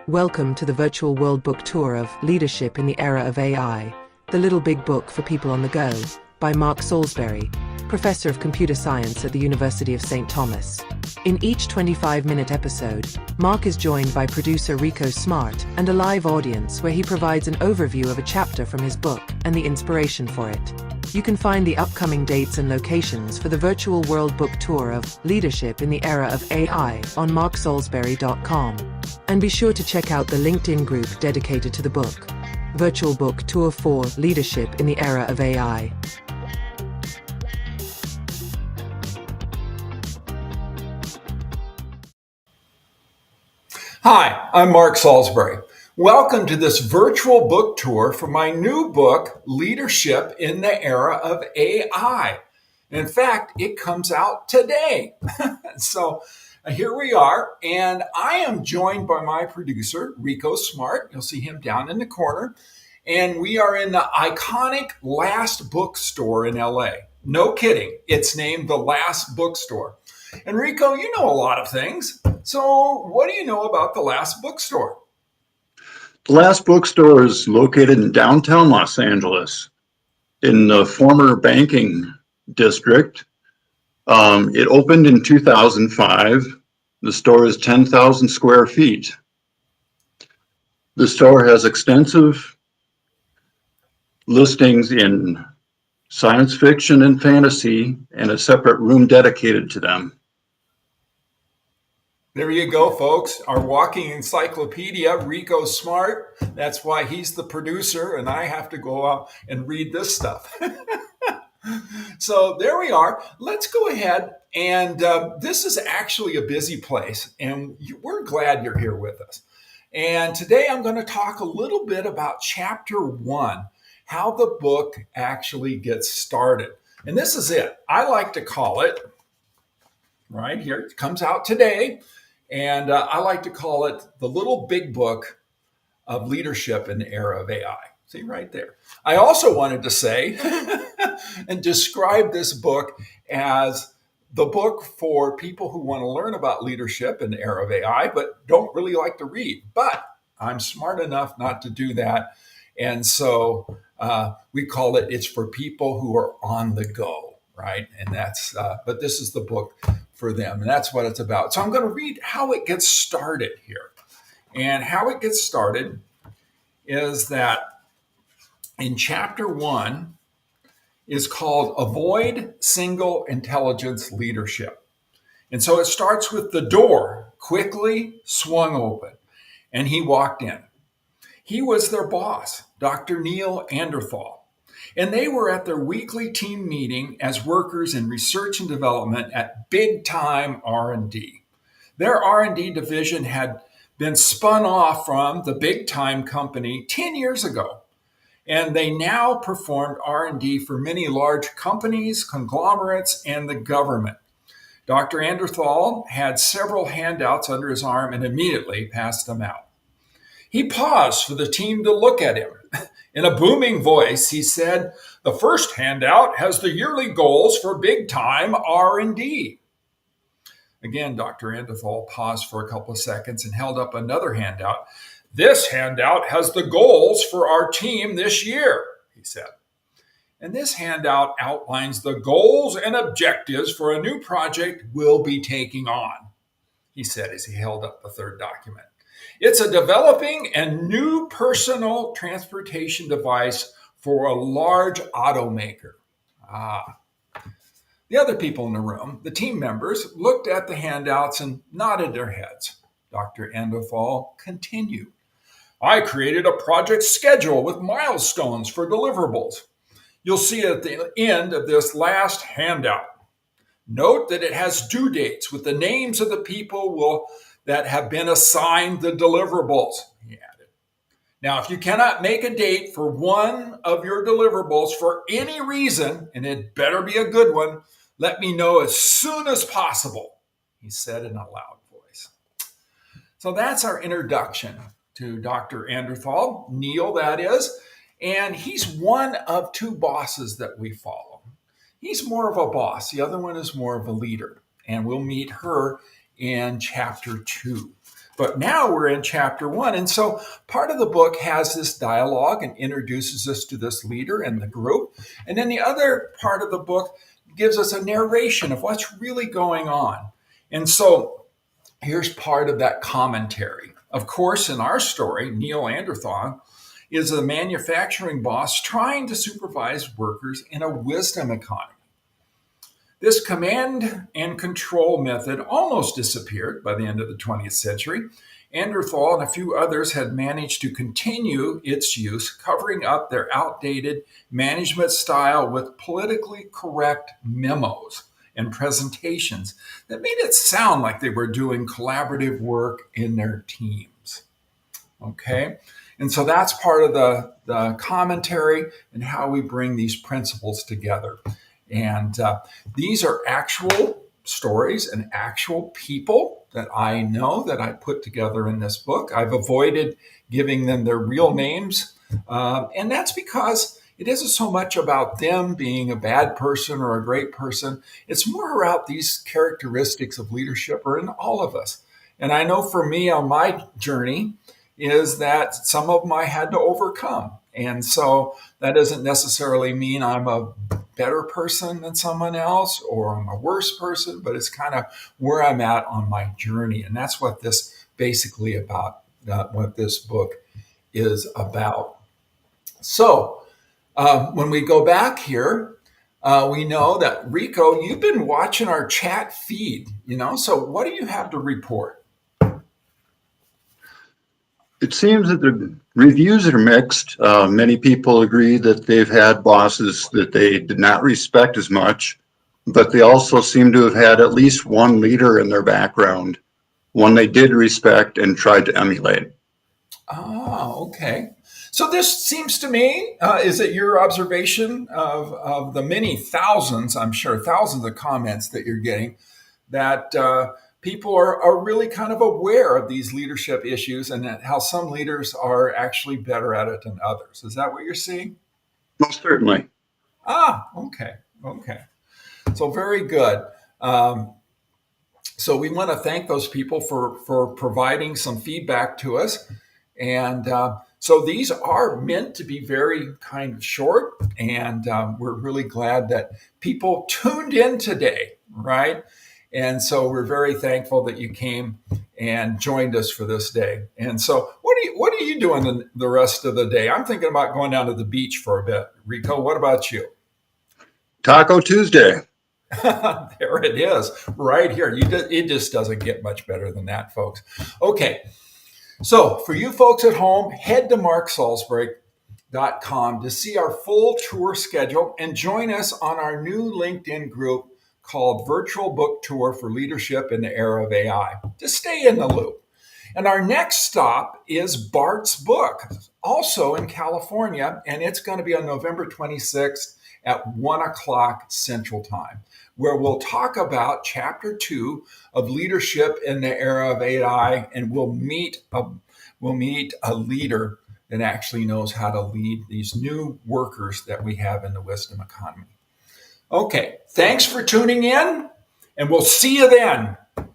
Welcome to the virtual world book tour of Leadership in the Era of AI, The Little Big Book for People on the Go, by Mark Salisbury, Professor of Computer Science at the University of St. Thomas. In each 25-minute episode, Mark is joined by producer Rico Smart and a live audience where he provides an overview of a chapter from his book and the inspiration for it. You can find the upcoming dates and locations for the virtual world book tour of Leadership in the Era of AI on marksalisbury.com. And be sure to check out the LinkedIn group dedicated to the book, Virtual Book Tour for Leadership in the Era of AI. Hi, I'm Mark Salisbury. Welcome to this virtual book tour for my new book, Leadership in the Era of AI. In fact, it comes out today. So here we are, and I am joined by my producer, Rico Smart. You'll see him down in the corner. And we are in the iconic Last Bookstore in LA. No kidding. It's named the Last Bookstore. And Rico, you know a lot of things. So what do you know about the Last Bookstore? The Last Bookstore is located in downtown Los Angeles in the former banking district. It opened in 2005. The store is 10,000 square feet. The store has extensive listings in science fiction and fantasy and a separate room dedicated to them. There you go, folks. Our walking encyclopedia, Rico Smart. That's why he's the producer, and I have to go out and read this stuff. So there we are. Let's go ahead. And this is actually a busy place, and we're glad you're here with us. And today I'm going to talk a little bit about Chapter 1, how the book actually gets started. And this is it. I like to call it, right here, it comes out today. And I like to call it the little big book of leadership in the era of AI. See right there. I also wanted to say and describe this book as the book for people who want to learn about leadership in the era of AI, but don't really like to read. But I'm smart enough not to do that. And so we call it's for people who are on the go, right? And that's, but this is the book for them. And that's what it's about. So I'm going to read how it gets started here. And how it gets started is that in Chapter 1 is called Avoid Single Intelligence Leadership. And so it starts with the door quickly swung open, and he walked in. He was their boss, Dr. Neil Anderthal. And they were at their weekly team meeting as workers in research and development at Big Time R&D. Their R&D division had been spun off from the Big Time company 10 years ago. And they now performed R&D for many large companies, conglomerates, and the government. Dr. Anderthal had several handouts under his arm and immediately passed them out. He paused for the team to look at him. In a booming voice, he said, "The first handout has the yearly goals for Big Time R&D." Again, Dr. Anderthal paused for a couple of seconds and held up another handout. "This handout has the goals for our team this year," he said. "And this handout outlines the goals and objectives for a new project we'll be taking on," he said as he held up the third document. "It's a developing and new personal transportation device for a large automaker." The other people in the room, the team members, looked at the handouts and nodded their heads. Dr. Anderthal continued. "I created a project schedule with milestones for deliverables. You'll see it at the end of this last handout. Note that it has due dates with the names of the people that have been assigned the deliverables," he added. "Now, if you cannot make a date for one of your deliverables for any reason, and it better be a good one, let me know as soon as possible," he said in a loud voice. So that's our introduction to Dr. Anderthal, Neil that is, and he's one of two bosses that we follow. He's more of a boss. The other one is more of a leader, and we'll meet her in Chapter 2. But now we're in chapter 1. And so part of the book has this dialogue and introduces us to this leader and the group. And then the other part of the book gives us a narration of what's really going on. And so here's part of that commentary. Of course, in our story, Neil Anderthon is a manufacturing boss trying to supervise workers in a wisdom economy. This command and control method almost disappeared by the end of the 20th century. Anderthal and a few others had managed to continue its use, covering up their outdated management style with politically correct memos and presentations that made it sound like they were doing collaborative work in their teams. Okay? And so that's part of the commentary and how we bring these principles together. And these are actual stories and actual people that I know that I put together in this book. I've avoided giving them their real names. And that's because it isn't so much about them being a bad person or a great person. It's more about these characteristics of leadership are in all of us. And I know for me on my journey is that some of them I had to overcome. And so that doesn't necessarily mean I'm a better person than someone else or I'm a worse person, but it's kind of where I'm at on my journey. And that's what this basically about, what this book is about. So when we go back here, we know that Rico, you've been watching our chat feed, so what do you have to report? It seems that the reviews are mixed. Many people agree that they've had bosses that they did not respect as much, but they also seem to have had at least one leader in their background, one they did respect and tried to emulate. Oh, okay. So this seems to me, is it your observation of the many thousands, I'm sure, thousands of comments that you're getting, that people are really kind of aware of these leadership issues and that how some leaders are actually better at it than others. Is that what you're seeing? Most certainly. Okay. So very good. So we want to thank those people for providing some feedback to us. And so these are meant to be very kind of short. And we're really glad that people tuned in today, right? And so we're very thankful that you came and joined us for this day. And so what are you doing the rest of the day? I'm thinking about going down to the beach for a bit. Rico, what about you? Taco Tuesday. There it is, right here. It just doesn't get much better than that, folks. Okay, so for you folks at home, head to marksalisbury.com to see our full tour schedule and join us on our new LinkedIn group called Virtual Book Tour for Leadership in the Era of AI. Just stay in the loop. And our next stop is Bart's book, also in California, and it's going to be on November 26th at 1 o'clock Central Time, where we'll talk about Chapter 2 of Leadership in the Era of AI, and we'll meet a leader that actually knows how to lead these new workers that we have in the wisdom economy. Okay, thanks for tuning in, and we'll see you then.